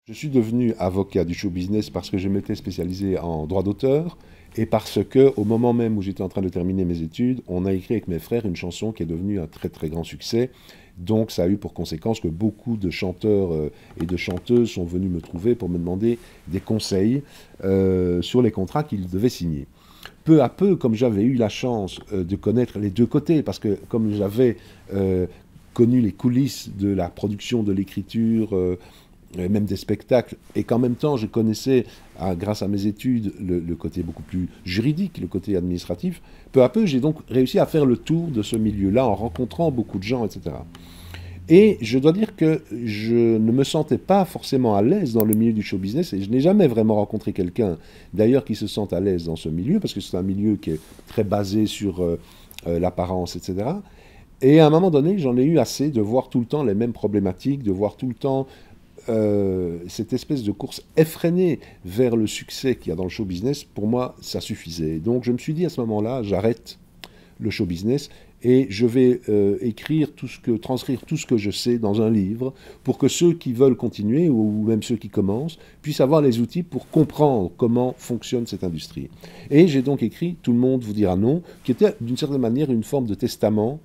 Je suis devenu avocat du show business parce que je m'étais spécialisé en droit d'auteur et parce que, au moment même où j'étais en train de terminer mes études, on a écrit avec mes frères une chanson qui est devenue un très très grand succès. Donc ça a eu pour conséquence que beaucoup de chanteurs et de chanteuses sont venus me trouver pour me demander des conseils sur les contrats qu'ils devaient signer. Peu à peu, comme j'avais eu la chance de connaître les deux côtés, parce que comme j'avais connu les coulisses de la production, de l'écriture, même des spectacles, et qu'en même temps je connaissais, grâce à mes études, le côté beaucoup plus juridique, le côté administratif, peu à peu j'ai donc réussi à faire le tour de ce milieu-là en rencontrant beaucoup de gens, etc. Et je dois dire que je ne me sentais pas forcément à l'aise dans le milieu du show business, et je n'ai jamais vraiment rencontré quelqu'un, d'ailleurs, qui se sente à l'aise dans ce milieu, parce que c'est un milieu qui est très basé sur l'apparence, etc. Et à un moment donné, j'en ai eu assez de voir tout le temps les mêmes problématiques, de voir tout le temps cette espèce de course effrénée vers le succès qu'il y a dans le show business. Pour moi, ça suffisait. Donc je me suis dit à ce moment-là, j'arrête le show business et je vais transcrire tout ce que je sais dans un livre pour que ceux qui veulent continuer ou même ceux qui commencent puissent avoir les outils pour comprendre comment fonctionne cette industrie. Et j'ai donc écrit Tout le monde vous dira non, qui était d'une certaine manière une forme de testament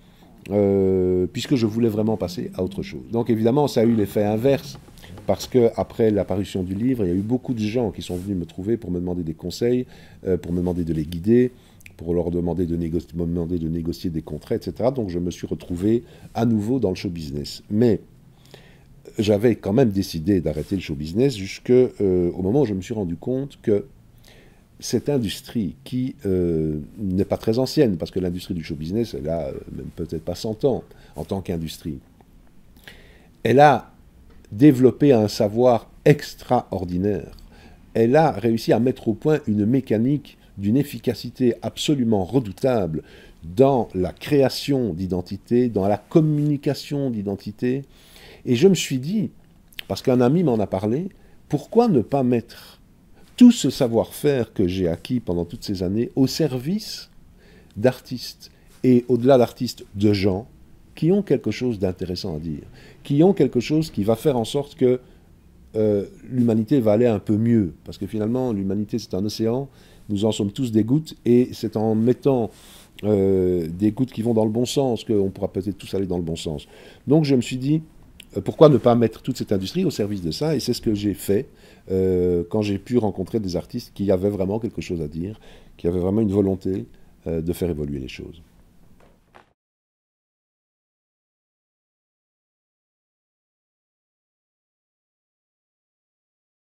puisque je voulais vraiment passer à autre chose. Donc évidemment, ça a eu l'effet inverse, parce qu'après l'apparition du livre, il y a eu beaucoup de gens qui sont venus me trouver pour me demander des conseils, pour me demander de les guider, pour leur demander de négocier des contrats, etc. Donc je me suis retrouvé à nouveau dans le show business. Mais j'avais quand même décidé d'arrêter le show business jusqu'au moment où je me suis rendu compte que cette industrie qui n'est pas très ancienne, parce que l'industrie du show business, elle a même peut-être pas 100 ans en tant qu'industrie, elle a développé un savoir extraordinaire. Elle a réussi à mettre au point une mécanique d'une efficacité absolument redoutable dans la création d'identité, dans la communication d'identité. Et je me suis dit, parce qu'un ami m'en a parlé, pourquoi ne pas mettre tout ce savoir-faire que j'ai acquis pendant toutes ces années au service d'artistes, et au-delà d'artistes, de gens qui ont quelque chose d'intéressant à dire, qui ont quelque chose qui va faire en sorte que l'humanité va aller un peu mieux. Parce que finalement, l'humanité, c'est un océan, nous en sommes tous des gouttes, et c'est en mettant des gouttes qui vont dans le bon sens qu'on pourra peut-être tous aller dans le bon sens. Donc je me suis dit, pourquoi ne pas mettre toute cette industrie au service de ça? Et c'est ce que j'ai fait quand j'ai pu rencontrer des artistes qui avaient vraiment quelque chose à dire, qui avaient vraiment une volonté de faire évoluer les choses.